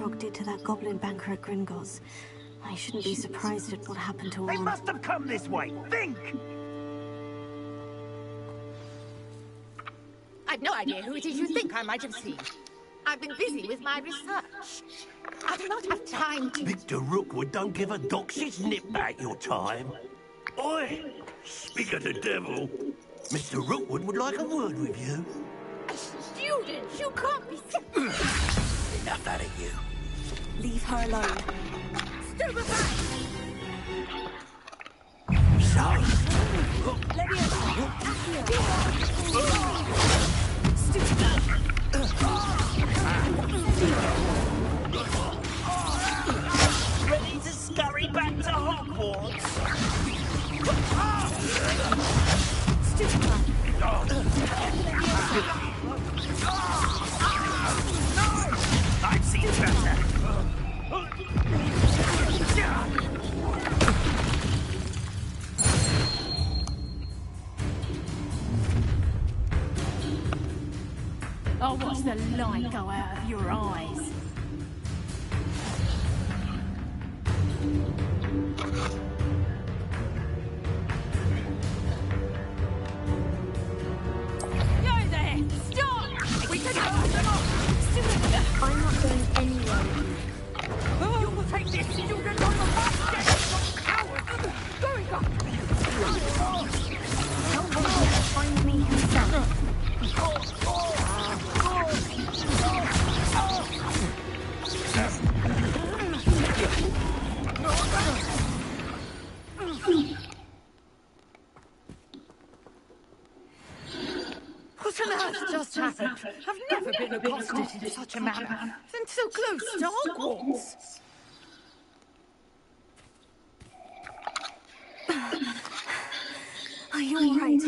Balrog did to that goblin banker at Gringotts. I shouldn't be surprised at what happened to They Orm. must have come this way. Think! I've no idea who it is you think I might have seen. I've been busy with my research. I do not have time to... Victor Rookwood don't give a dox's nip back your time. Oi! Speak of the devil. Mr. Rookwood would like a word with you. Students, you can't be... Enough out of you. Leave her alone. Stupefy! So... Ready to scurry back to Hogwarts? I've seen better. I'll watch the light go out of your eyes. Yo there! Stop! We can hold them off! I'm not going anywhere. You will take this student on the back! Coward! Going up! Help me find me himself. What on earth just happened? I've never been accosted in such a manner. And so close to Hogwarts. Are you all right?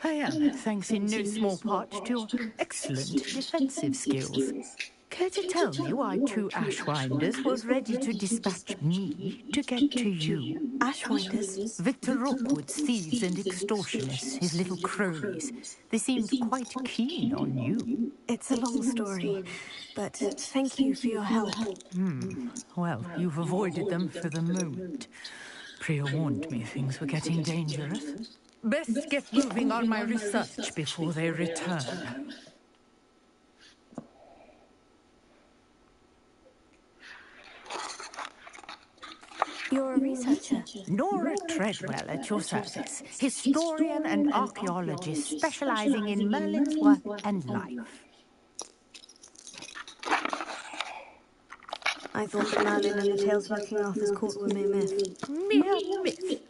I am, thanks in no small part to your excellent defensive skills. Care to tell me why two Ashwinders was ready to dispatch me to get to you? Ashwinders? Victor Rookwood's thieves and extortionists, his little cronies. They seemed quite keen on you. It's a long story, but thank you for your help. Well, you've avoided them for the moment. Priya warned me things were getting dangerous. Best get moving on my research before they return. You're a researcher. Nora Treadwell at your service, historian and archaeologist specializing in Merlin's work and life. I thought that Merlin and the tales about King Arthur's court were mere myth. Mere myth.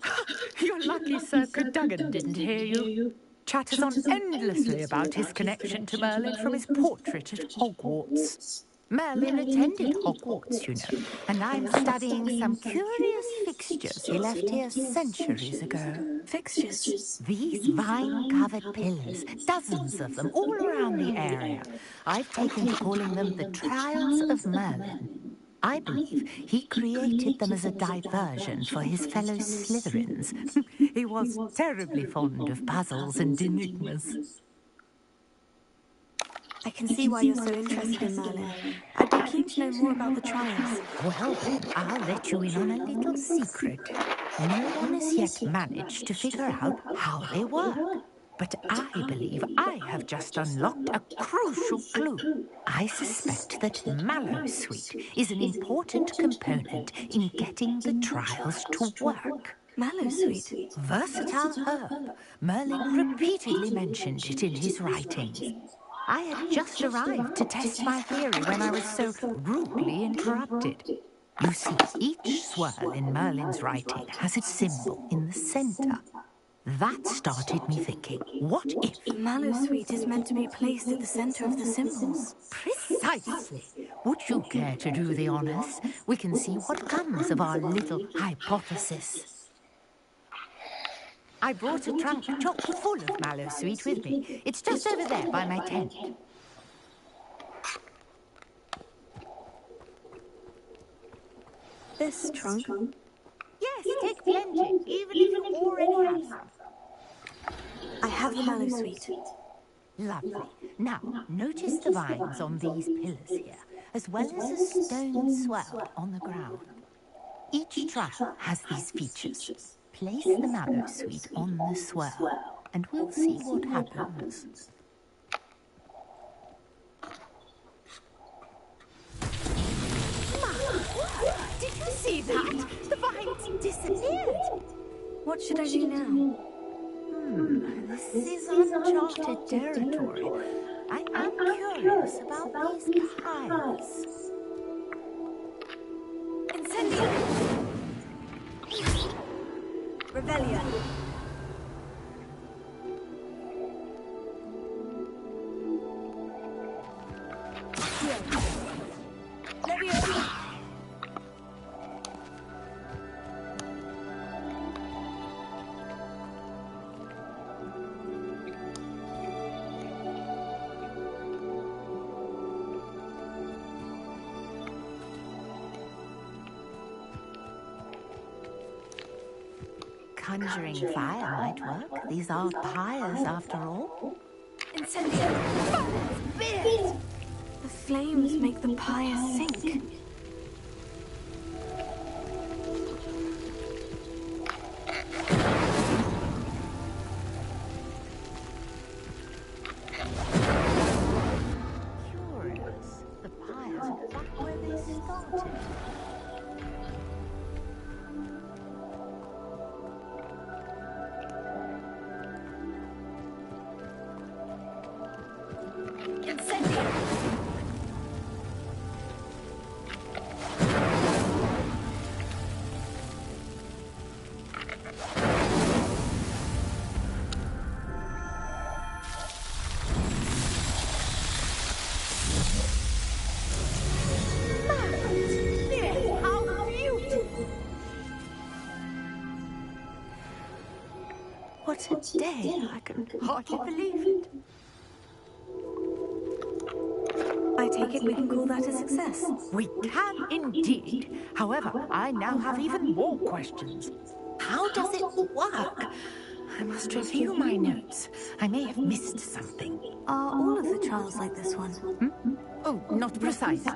You're lucky Sir Cadogan didn't hear you. Chatters on endlessly about his connection to Merlin from his portrait at Hogwarts. Merlin attended Hogwarts, you know, and I'm studying some curious fixtures he left here centuries ago. Fixtures? These vine-covered pillars, dozens of them all around the area. I've taken to calling them the Trials of Merlin. I believe he created them as a diversion for his fellow Slytherins. He was terribly fond of puzzles and enigmas. I can see why you're so interested in Merlin. I'd be keen to know more about the trials. Well, then, I'll let you in on a little secret. No one has yet managed to figure out how they work. But I believe I have just unlocked a crucial clue. I suspect that Mallowsweet is an important component in getting the trials to work. Mallowsweet? Versatile herb. Merlin repeatedly mentioned it in his writings. I had just arrived to test my theory when I was so rudely interrupted. You see, each swirl in Merlin's writing has its symbol in the center. That started me thinking, what if... Mallowsweet is meant to be placed at the center of the symbols. Precisely. Would you care to do the honors? We can see what comes of our little hypothesis. I brought a trunk chock full of Mallowsweet with me. It's just over there by my tent. This trunk? Yes, take plenty, even if you already have some. I have the Mallowsweet. Lovely. Now, notice the vines on these pillars here. as well as a stone swell on the ground. Each trial has these features. Place the mallow sweet on the swell, and we'll see what happens. Did you see that? The vines disappeared. What should I do now? This is uncharted territory. I am curious about these pies. Incendio! Revelio! Leviosa! Conjuring fire might work. These are pyres, after all. Incendio! Beard! The flames make the pyre sink. Curious. The pyres are back where they started. What a day! I can Hardly believe it. I take it we can call that a success. We can indeed. However, I now have even more questions. How does it work? I must review my notes. I may have missed something. Are all of the trials like this one? Oh, not precisely.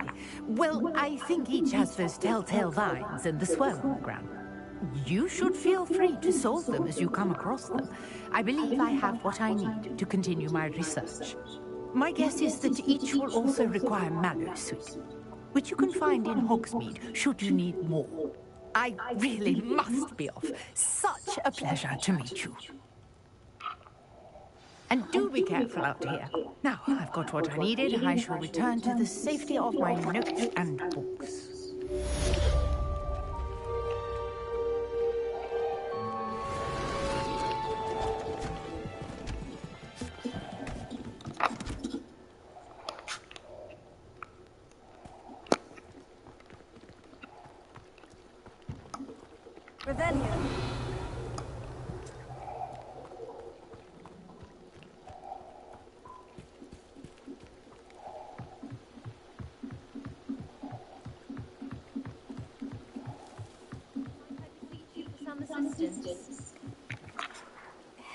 Well, I think each has those telltale vines and the swirl on the ground. You should feel free to solve them as you come across them. I believe I have what I need to continue my research. My guess is that each will also require mallow sweet, which you can find in Hogsmeade should you need more. I really must be off. Such a pleasure to meet you. And do be careful out here. Now, I've got what I needed. I shall return to the safety of my notes and books. Revelio.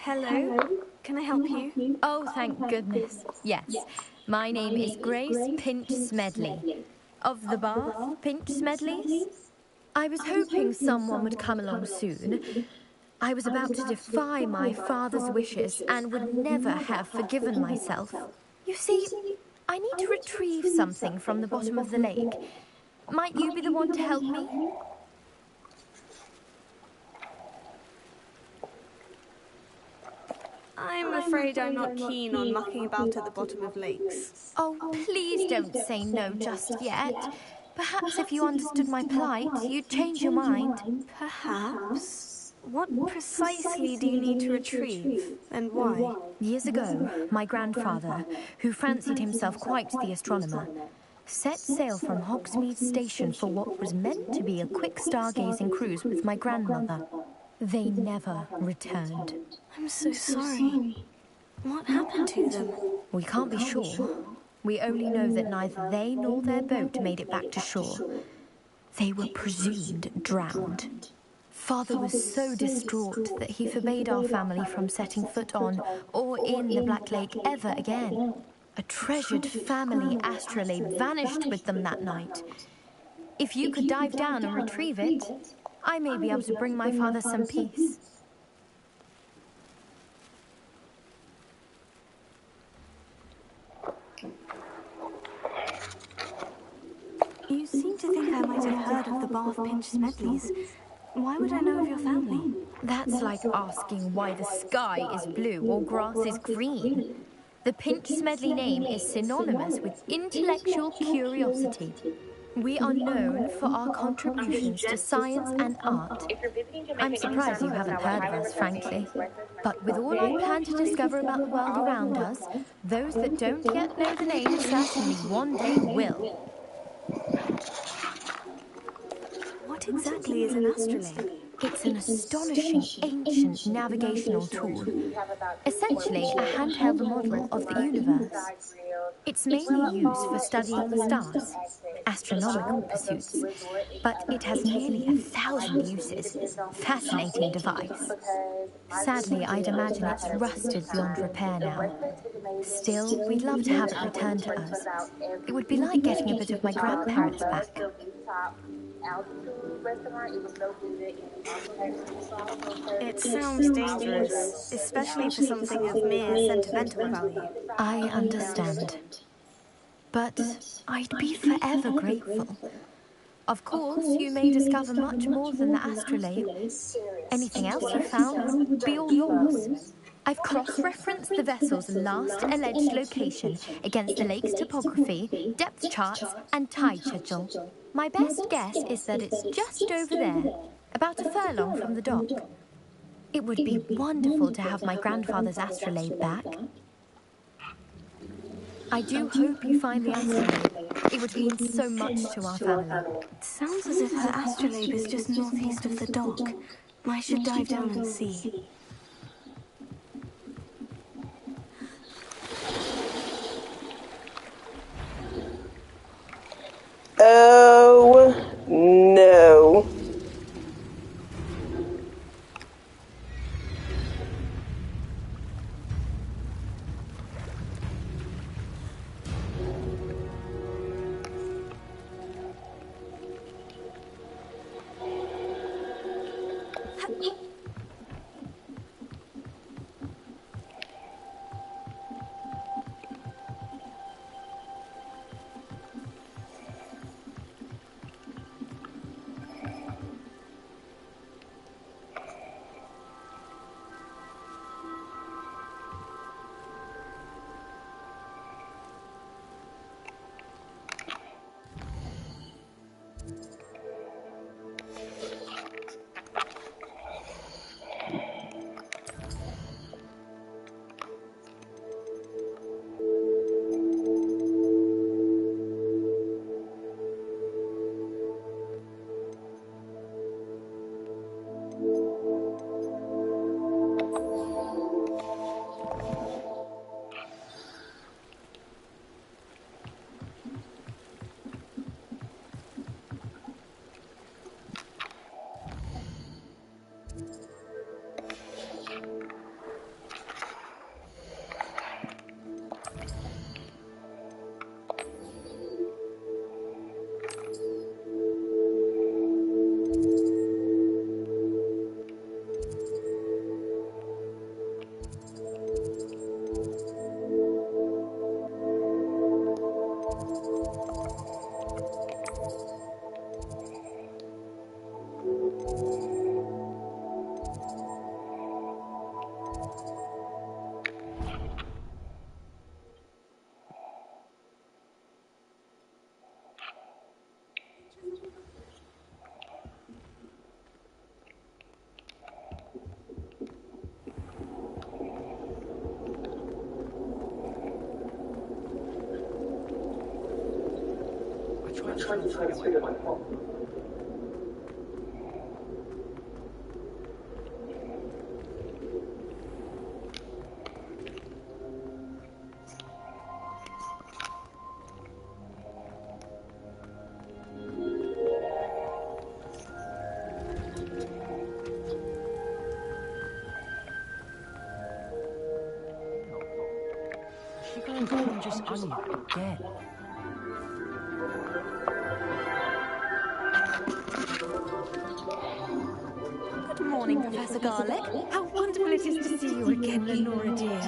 Hello. Can I help you? Oh, thank goodness. Yes. My name is Grace Pinch Smedley. Of the Bath Pinch Smedleys? I was hoping someone would come along soon. I was about to defy my father's wishes and would never have forgiven myself. You see, I need to retrieve something from the bottom of the lake. Might you be the one to help me? I'm afraid I'm not keen on mucking about at the bottom of lakes. Oh, please don't say no just yet. Perhaps if you understood my plight, you'd change your mind. Perhaps. What precisely do you need to retrieve, and why? Years ago, my grandfather, who fancied himself quite the astronomer, set sail from Hogsmeade Station for what was meant to be a quick stargazing cruise with my grandmother. They never returned. I'm so sorry. What happened to them? We can't be sure. We only know that neither they nor their boat made it back to shore. They were presumed drowned. Father was so distraught that he forbade our family from setting foot on or in the Black Lake ever again. A treasured family astrolabe vanished with them that night. If you could dive down and retrieve it, I may be able to bring my father some peace. You seem to think I might have heard of the Bath Pinch Smedleys. Why would I know of your family? That's like asking why the sky is blue or grass is green. The Pinch Smedley name is synonymous with intellectual curiosity. We are known for our contributions to science and art. I'm surprised you haven't heard of us, frankly. But with all I plan to discover about the world around us, those that don't yet know the name certainly one day will. What exactly is an astrolabe? It's an astonishing ancient navigational tool. Essentially, a handheld model of the universe. It's mainly used for studying the stars, astronomical pursuits, but it has nearly 1,000 uses. Fascinating device. Sadly, I'd imagine it's rusted beyond repair now. Still, we'd love to have it returned to us. It would be like getting a bit of my grandparents back. It sounds dangerous, especially for something of mere sentimental value. I understand. But I'd be forever grateful. Of course, you may discover much more than the astrolabe. Anything else you found would be all yours. I've cross-referenced the vessel's last alleged location against the lake's topography, depth charts, and tide schedule. My best guess is that it's just over there, about a furlong from the dock. It would be wonderful to have my grandfather's astrolabe back. I do hope you find the astrolabe. It would mean so much to our family. It sounds as if her astrolabe is just northeast of the dock. I should dive down and see. Oh, no. I'm trying to transfer my phone. unconscious on you again. Good morning, Professor Garlic. How wonderful it is to see you again, Lenora dear.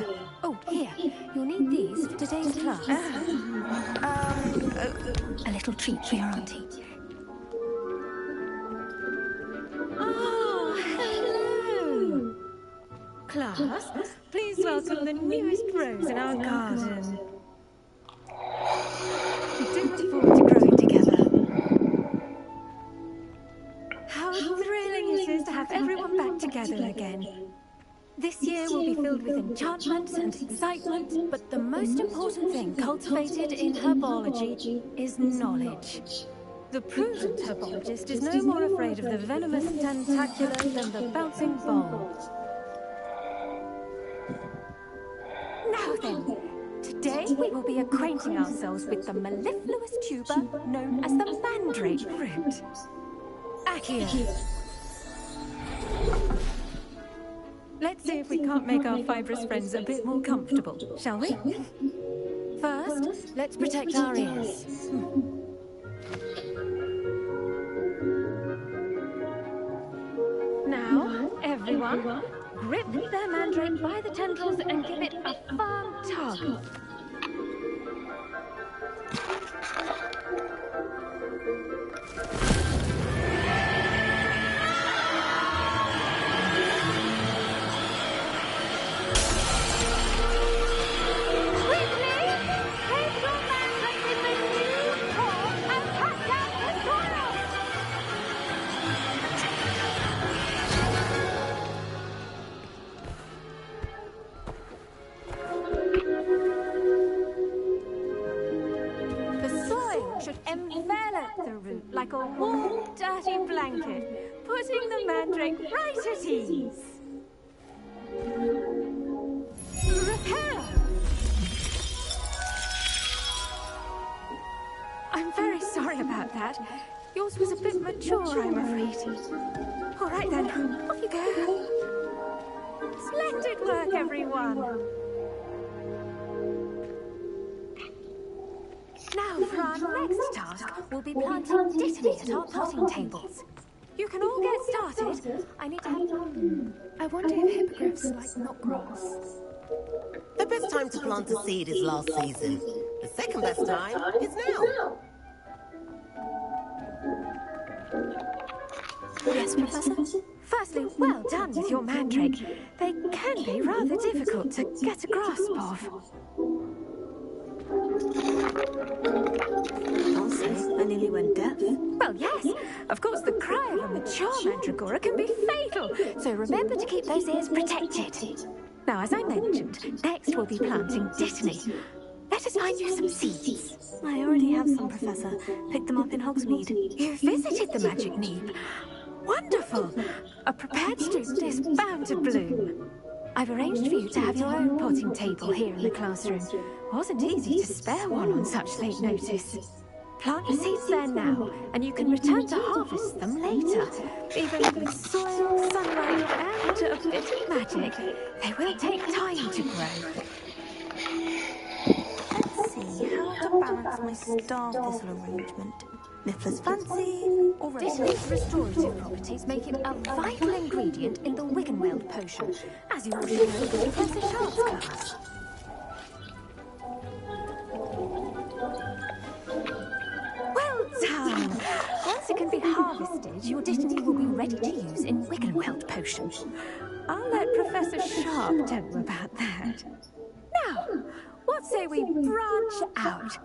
Oh, here. You'll need these for today's class. A little treat for your auntie. Oh, hello! Class, please welcome the newest rose in our garden. We do look forward to growing together. How thrilling it is to have everyone back together again. This year will be filled with enchantment and excitement, but the most important thing cultivated in herbology is knowledge. The prudent herbologist is no more afraid of the venomous tentacula than the bouncing ball. Now then, today we will be acquainting ourselves with the mellifluous tuber known as the mandrake root. Accio. Let's see if we can't make our fibrous friends a bit more comfortable, shall we? First, let's protect our ears. Now, everyone, grip their mandrake by the tendrils and give it a firm tug. Envelop the root like a warm, dirty blanket, putting the mandrake right at ease. Repair! I'm very sorry about that. Yours was a bit mature, I'm afraid. All right then, off you go. Splendid work, everyone. Now, for our next task, we'll be planting dittany at our potting tables. You can all get started. I need to have... I wonder if hippogriffs like knotgrass. The best time to plant a seed is last season. The second best time is now. Yes, Professor? Firstly, well done with your mandrake. They can be rather difficult to get a grasp of. I'll say, I nearly went deaf. Well, yes. Of course, the cry of a mature mandragora can be fatal, so remember to keep those ears protected. Now, as I mentioned, next we'll be planting dittany. Let us find you some seeds. I already have some, Professor. Picked them up in Hogsmeade. You visited the magic neep. Wonderful. A prepared student is bound to bloom. I've arranged for you to have your own potting table here in the classroom. Wasn't easy to spare one on such late notice. Plant your seeds there now, and you can return to harvest them later. Even with soil, sunlight, and a bit of magic, they will take time to grow. Let's see how to balance my star thistle arrangement. Mifflin's fancy, or Dittany's restorative properties make it a vital ingredient in the Wiggenweld potion, as you all should know from Professor Sharp's class. Well done! Once it can be harvested, your dittany will be ready to use in Wiggenweld potion. I'll let Professor Sharp tell you about that. Now, what say we branch out?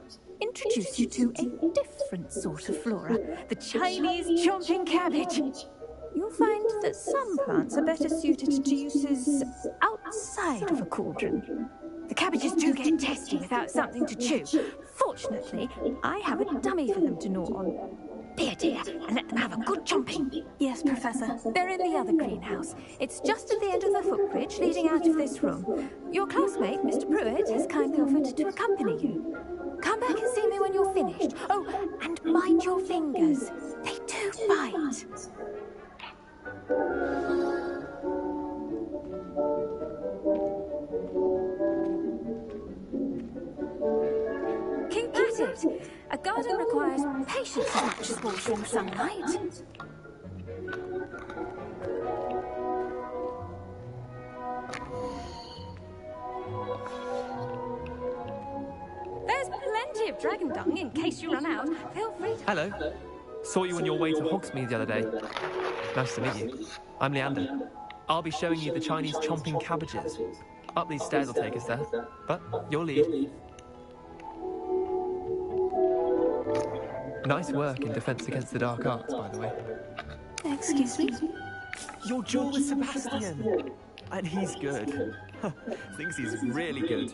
Introduce you to a different sort of flora, the Chinese chomping cabbage. You'll find that some plants are better suited to uses outside of a cauldron. The cabbages do get testy without something to chew. Fortunately, I have a dummy for them to gnaw on. Here, dear, and let them have a good chomping. Yes, Professor. They're in the other greenhouse. It's just at the end of the footbridge leading out of this room. Your classmate, Mr. Pruitt, has kindly offered to accompany you. Come back and see me when you're finished. Oh, and mind your fingers. They do bite. it. A garden requires patience as much as watering sunlight. There's plenty of dragon dung in case you run out. Feel free to... Hello. Saw you on your way to Hogsmeade the other day. Nice to meet you. I'm Leander. I'll be showing you the Chinese chomping cabbages. Up these stairs will take us there, but your lead. Nice work in Defense Against the Dark Arts, by the way. Excuse me? Your duel with Sebastian! And he's good. Thinks he's really good.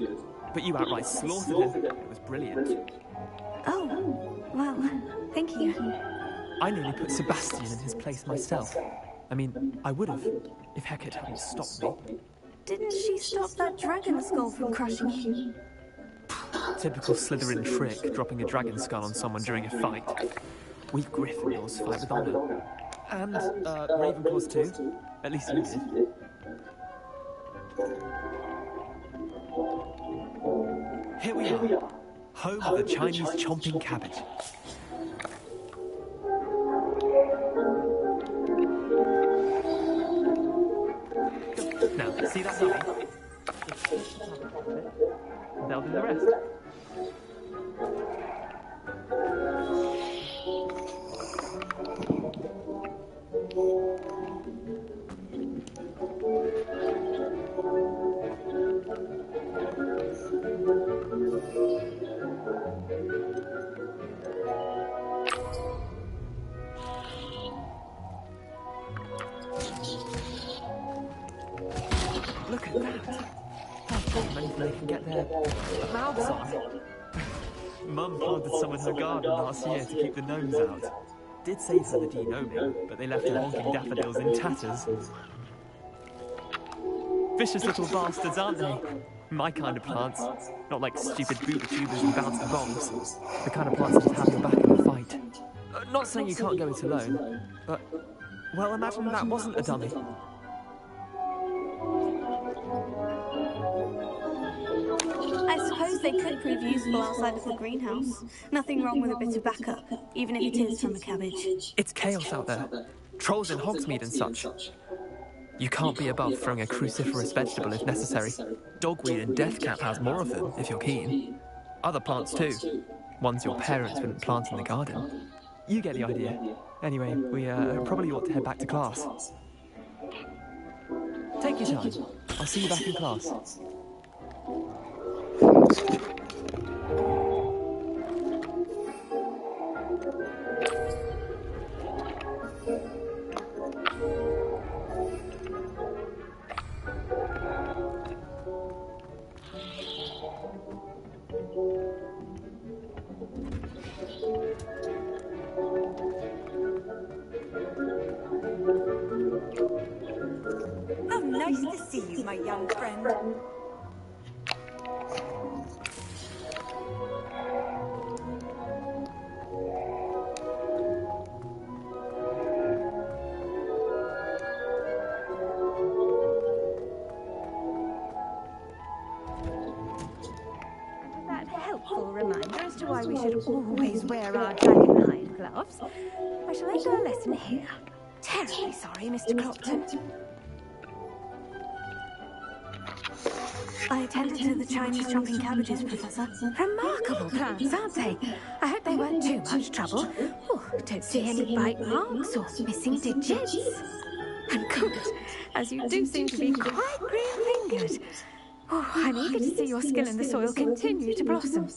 But you outright slaughtered him. It was brilliant. Oh, well, thank you. I nearly put Sebastian in his place myself. I mean, I would have, if Hecate hadn't stopped me. Didn't she stop that dragon skull from crushing you? Typical Slytherin trick, dropping a dragon skull on someone during a fight. We Gryffindors fight with honour. And, Ravenclaws too. At least you did. Here we are, home of the Chinese chomping cabbage. Now, see that dummy? They'll do the rest. Look at that. How thought anything they can get their mouths on. Mum planted some in her garden last year to keep the gnomes out. Did save her the de-gnoming, but they left her honking daffodils in tatters. Vicious little bastards, aren't they? My kind of plants. Not like stupid booba tubers and bouncing bombs. The kind of plants that just have your back in a fight. Not saying you can't go it alone, but... Well, imagine that wasn't a dummy. I suppose they could prove useful outside of the greenhouse. Nothing wrong with a bit of backup, even if it is from a cabbage. It's chaos out there. Trolls in Hogsmeade and such. You can't be above throwing a cruciferous vegetable if necessary. Dogweed and deathcap has more of them, if you're keen. Other plants too. Ones your parents wouldn't plant in the garden. You get the idea. Anyway, we probably ought to head back to class. Take your time. I'll see you back in class. Oh, nice to see you, my young friend. That helpful reminder as to why we should always wear our dragonhide gloves. I shall end our lesson here. Terribly sorry, Mr. Clopton. I attended to the Chinese chopping cabbages, Professor. Remarkable plants, aren't they? I hope they weren't too much trouble. Oh, don't see any bite marks or missing digits. And good, as you do seem to be quite green-fingered. Oh, I'm eager to see your skill in the soil continue to blossom.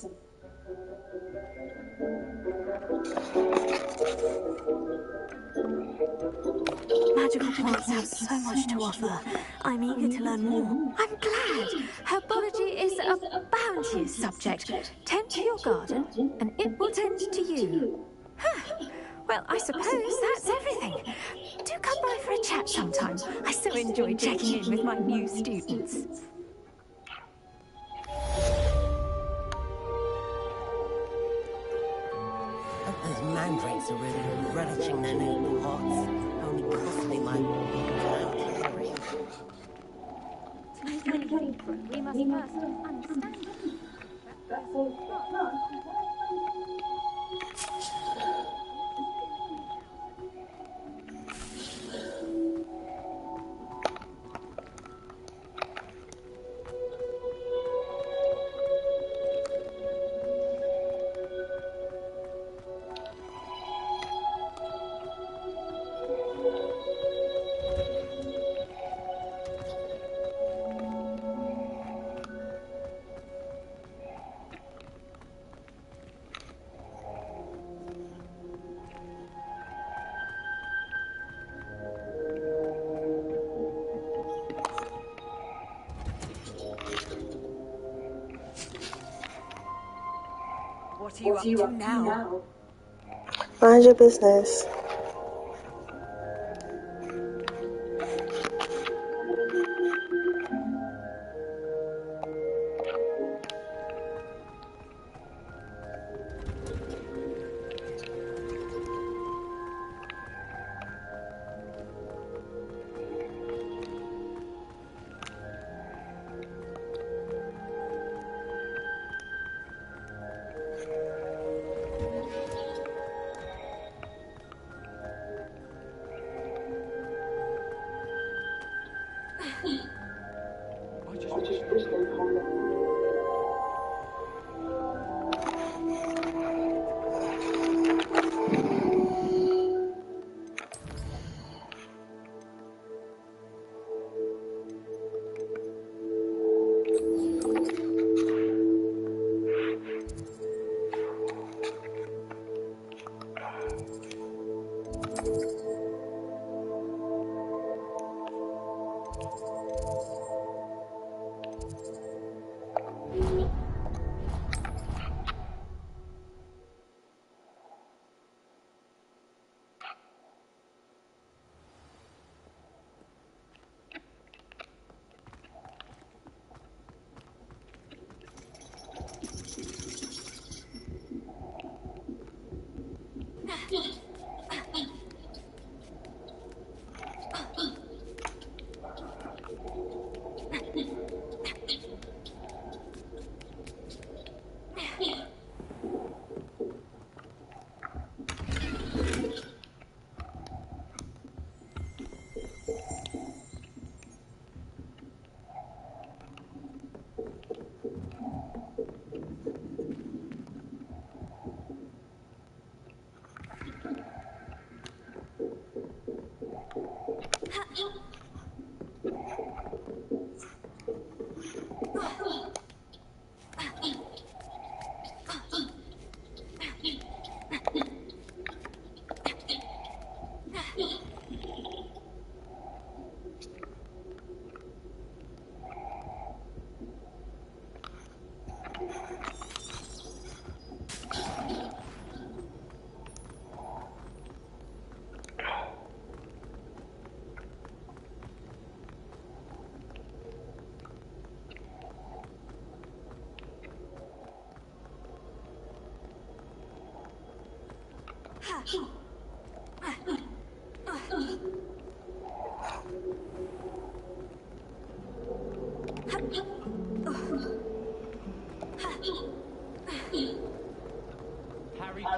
Magical plants have so much to offer. I'm eager to learn more. I'm glad. Herbology is a bounteous subject. Tend to your garden, and it will tend to you. Huh. Well, I suppose that's everything. Do come by for a chat sometime. I so enjoy checking in with my new students. Those mandrakes are really relishing their new pots. Only cost me my calorie. To make any difference, we must first understand. What are you up to now? Mind your business.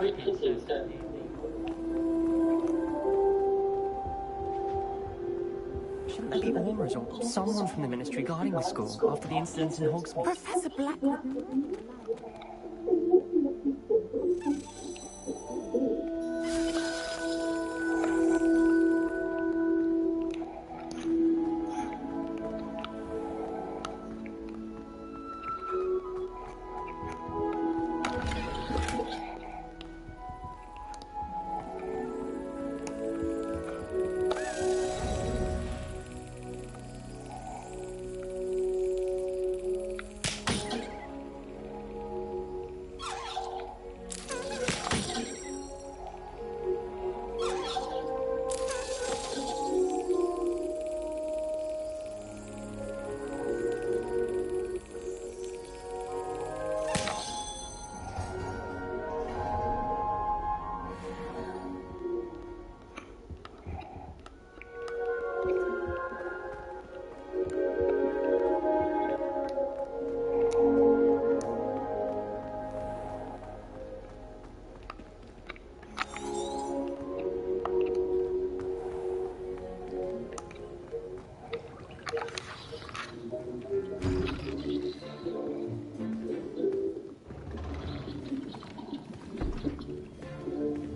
Harry Pickens. Shouldn't there be aurors or someone from the Ministry guarding the school after the incident in Hogsmeade? Professor Blackwood.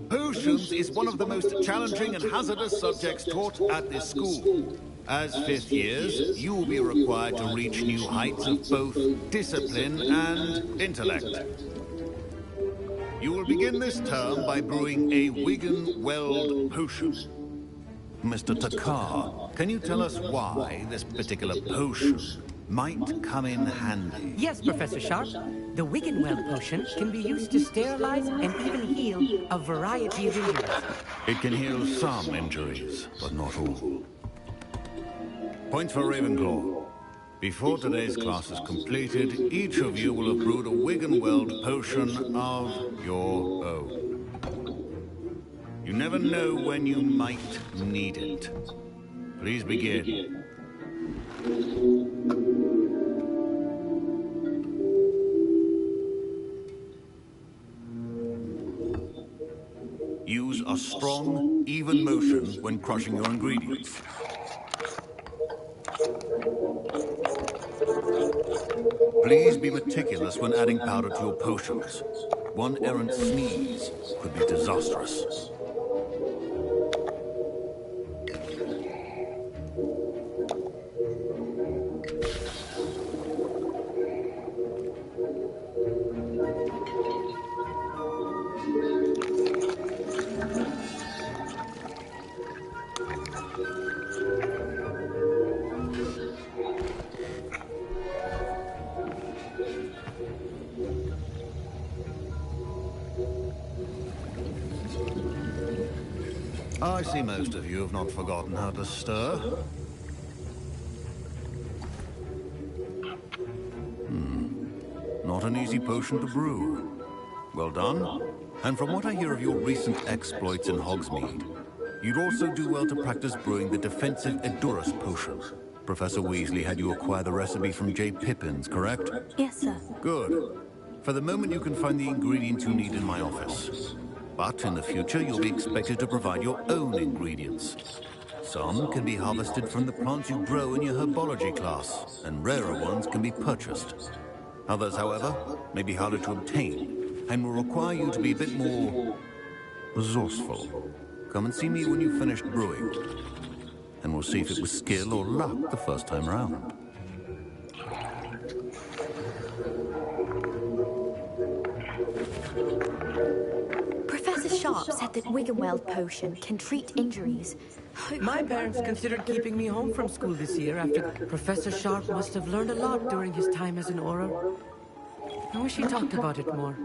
Potions is one of the most challenging and hazardous subjects taught at this school. As fifth years, you will be required to reach new heights of both discipline and intellect. You will begin this term by brewing a Wigan-Weld potion. Mr. Takar, can you tell us why this particular potion might come in handy. Yes, Professor Sharp. The Wiggenweld potion can be used to sterilize and even heal a variety of injuries. It can heal some injuries, but not all. Points for Ravenclaw. Before today's class is completed, each of you will have brewed a Wiggenweld potion of your own. You never know when you might need it. Please begin. Use a strong, even motion when crushing your ingredients. Please be meticulous when adding powder to your potions. One errant sneeze could be disastrous. I see most of you have not forgotten how to stir. Not an easy potion to brew. Well done. And from what I hear of your recent exploits in Hogsmeade, you'd also do well to practice brewing the defensive Edurus potion. Professor Weasley had you acquire the recipe from J. Pippins, correct? Yes, sir. Good. For the moment, you can find the ingredients you need in my office. But in the future, you'll be expected to provide your own ingredients. Some can be harvested from the plants you grow in your herbology class, and rarer ones can be purchased. Others, however, may be harder to obtain, and will require you to be a bit more resourceful. Come and see me when you've finished brewing, and we'll see if it was skill or luck the first time round. Professor Sharp said that Wiggenweld potion can treat injuries. My parents considered keeping me home from school this year after Professor Sharp must have learned a lot during his time as an Auror. I wish he talked about it more.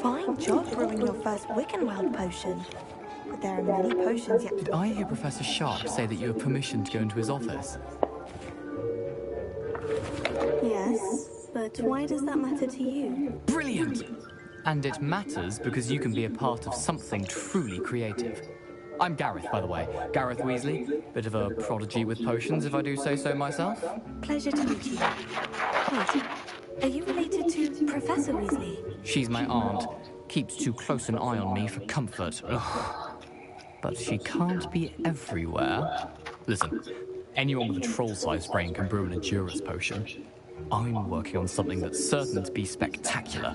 Fine job brewing your first Wiggenweld potion. But there are many potions yet. Did I hear Professor Sharp say that you have permission to go into his office? Yes, but why does that matter to you? Brilliant! And it matters because you can be a part of something truly creative. I'm Gareth, by the way. Gareth Weasley. Bit of a prodigy with potions, if I do say so myself. Pleasure to meet you. Wait, are you related to Professor Weasley? She's my aunt. Keeps too close an eye on me for comfort. Ugh. But she can't be everywhere. Listen, anyone with a troll-sized brain can brew an Edurus potion. I'm working on something that's certain to be spectacular.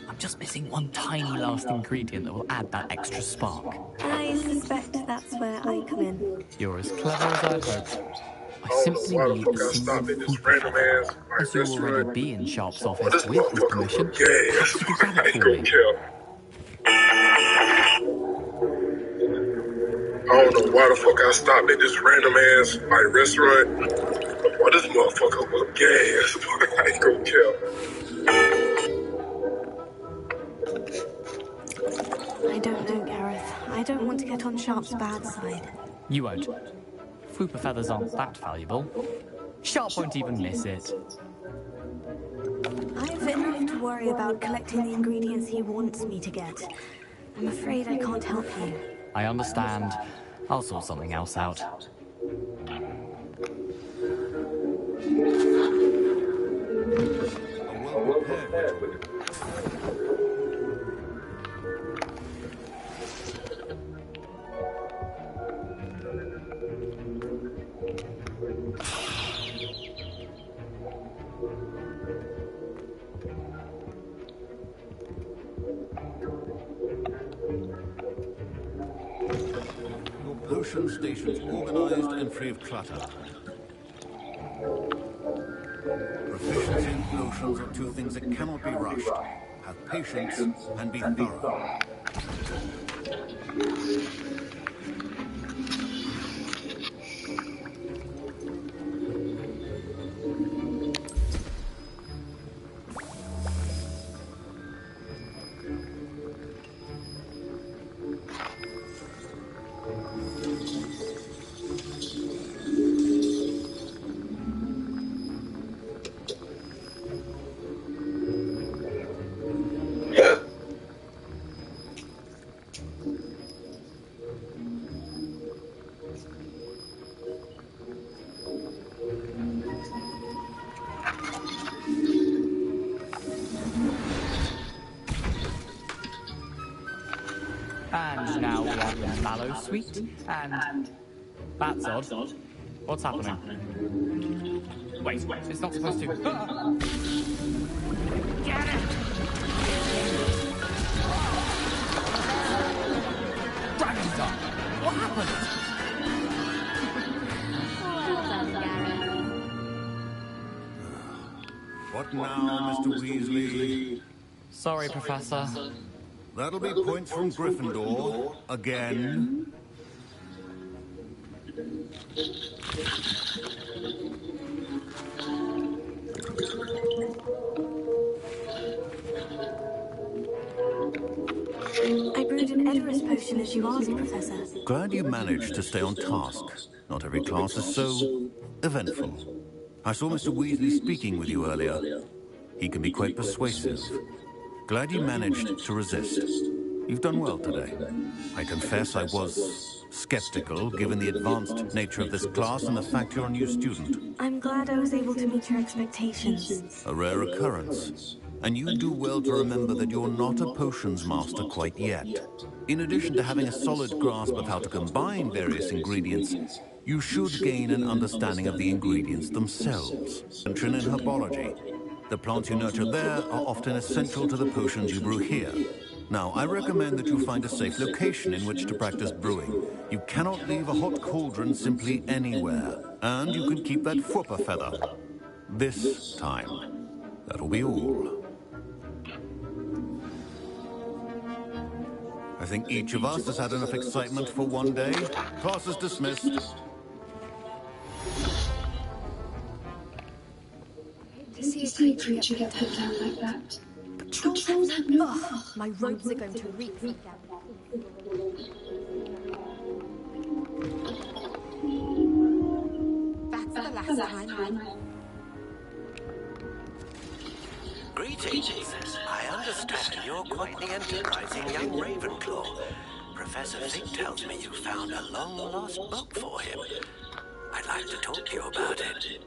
I'm just missing one tiny last ingredient that will add that extra spark. I suspect that's where I come in. You're as clever as I'd hoped. I simply need a single food feather. As you'll already be in Sharp's office with his permission, perhaps you could grab it for me. I don't know why the fuck I stopped at this random ass like restaurant. But this motherfucker was gas. I ain't gonna tell. I don't know, Gareth. I don't want to get on Sharp's bad side. You won't. Fooper feathers aren't that valuable. Sharp won't even miss it. I've enough to worry about collecting the ingredients he wants me to get. I'm afraid I can't help you. I understand. I'll sort something else out. Potion stations organized and free of clutter. Proficiency in potions are two things that cannot be rushed. Have patience and be thorough. And now we have the mallow sweet, and... That's odd. What's happening? Wait, it's not supposed to... Ah! Get it! Dragon Star! What happened? Well done, Gareth. What now, Mr. Weasley? Sorry, Professor. That'll be points from Gryffindor. Again. I brewed an Edorus potion as you asked, Professor. Glad you managed to stay on task. Not every class is so eventful. I saw Mr. Weasley speaking with you earlier. He can be quite persuasive. Glad you managed to resist. You've done well today. I confess I was skeptical, given the advanced nature of this class and the fact you're a new student. I'm glad I was able to meet your expectations. A rare occurrence. And you do well to remember that you're not a potions master quite yet. In addition to having a solid grasp of how to combine various ingredients, you should gain an understanding of the ingredients themselves. Interest in herbology. The plants you nurture there are often essential to the potions you brew here. Now, I recommend that you find a safe location in which to practice brewing. You cannot leave a hot cauldron simply anywhere. And you can keep that Fwooper feather. This time. That'll be all. I think each of us has had enough excitement for one day. Class is dismissed. To see a creature get put down like that. But trolls have no... Ugh, my robes are going to reek from down. That's the last time. Greetings. I understand you're quite the enterprising young Ravenclaw. Professor Fig tells me you found a long-lost book for him. I'd like to talk to you about it.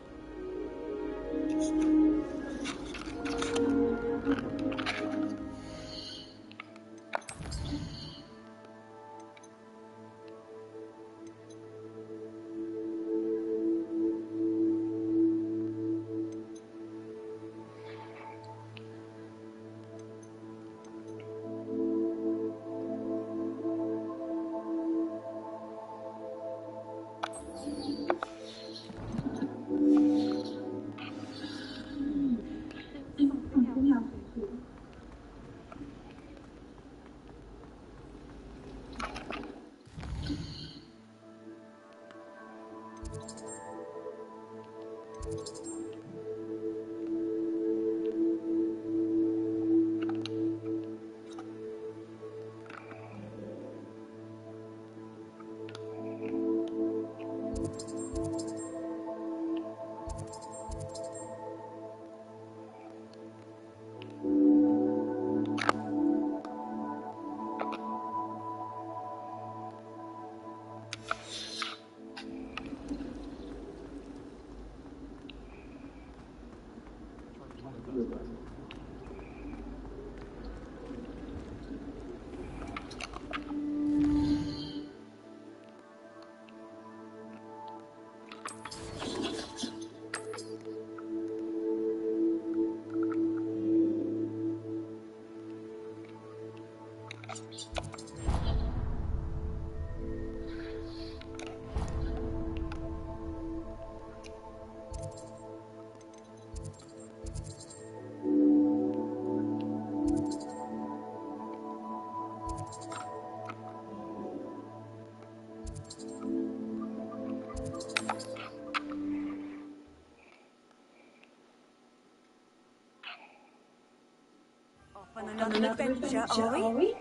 On another adventure, are we?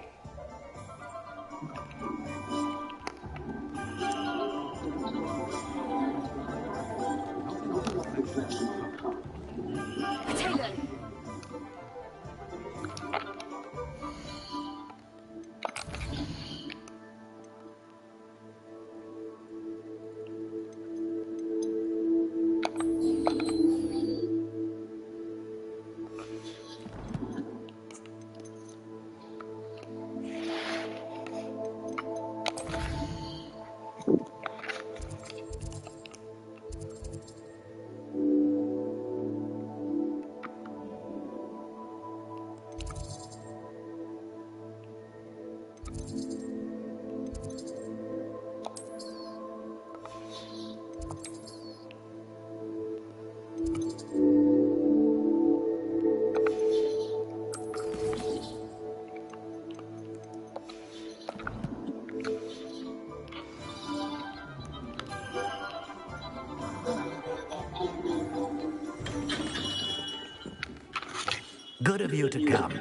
Good of you to come.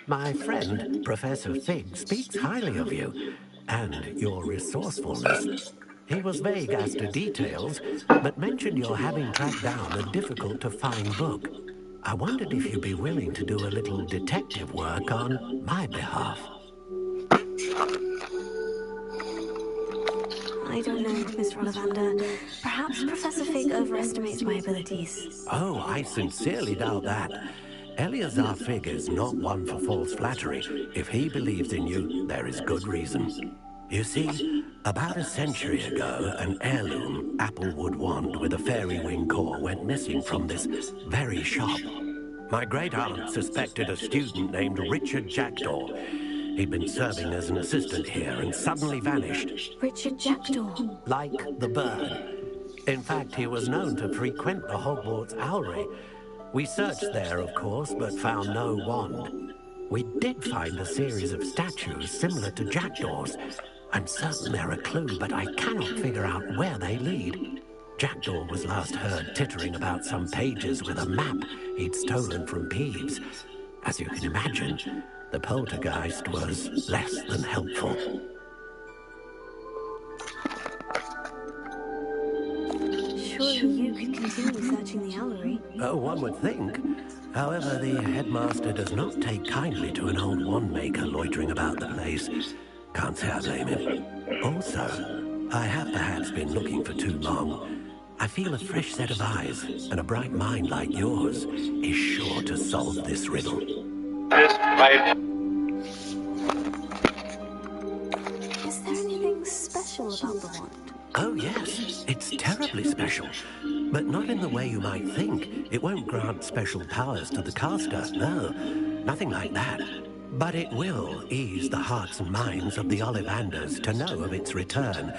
My friend, Professor Fig, speaks highly of you and your resourcefulness. He was vague as to details, but mentioned your having tracked down a difficult-to-find book. I wondered if you'd be willing to do a little detective work on my behalf. I don't know, Miss Rollivander. Perhaps Professor Fig overestimates my abilities. Oh, I sincerely doubt that. Eleazar Fig is not one for false flattery. If he believes in you, there is good reason. You see, about a century ago, an heirloom applewood wand with a fairy wing core went missing from this very shop. My great-aunt suspected a student named Richard Jackdaw. He'd been serving as an assistant here and suddenly vanished. Richard Jackdaw? Like the bird. In fact, he was known to frequent the Hogwarts Owlery. We searched there, of course, but found no wand. We did find a series of statues similar to Jackdaw's. I'm certain they're a clue, but I cannot figure out where they lead. Jackdaw was last heard tittering about some pages with a map he'd stolen from Peeves. As you can imagine, the poltergeist was less than helpful. Surely you could continue searching the owlery. Oh, one would think. However, the headmaster does not take kindly to an old wand-maker loitering about the place. Can't say I blame him. Also, I have perhaps been looking for too long. I feel a fresh set of eyes, and a bright mind like yours is sure to solve this riddle. Is there anything special about the wand? Oh, yes. It's terribly special. But not in the way you might think. It won't grant special powers to the caster, no. Nothing like that. But it will ease the hearts and minds of the Ollivanders to know of its return.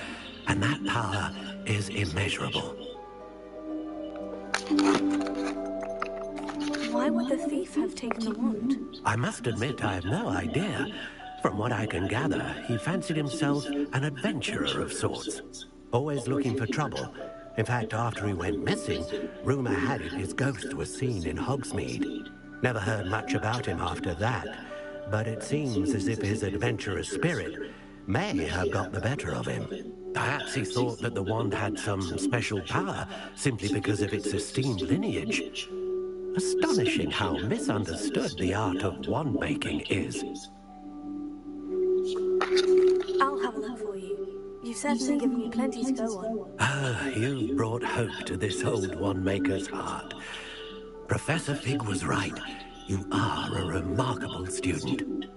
And that power is immeasurable. Why would the thief have taken the wand? I must admit I have no idea. From what I can gather, he fancied himself an adventurer of sorts. Always looking for trouble. In fact, after he went missing, rumor had it his ghost was seen in Hogsmeade. Never heard much about him after that, but it seems as if his adventurous spirit may have got the better of him. Perhaps he thought that the wand had some special power simply because of its esteemed lineage. Astonishing how misunderstood the art of wand making is. I'll have a look for you. You've certainly given me plenty to go on. Ah, you brought hope to this old wand-maker's heart. Professor Fig was right. You are a remarkable student.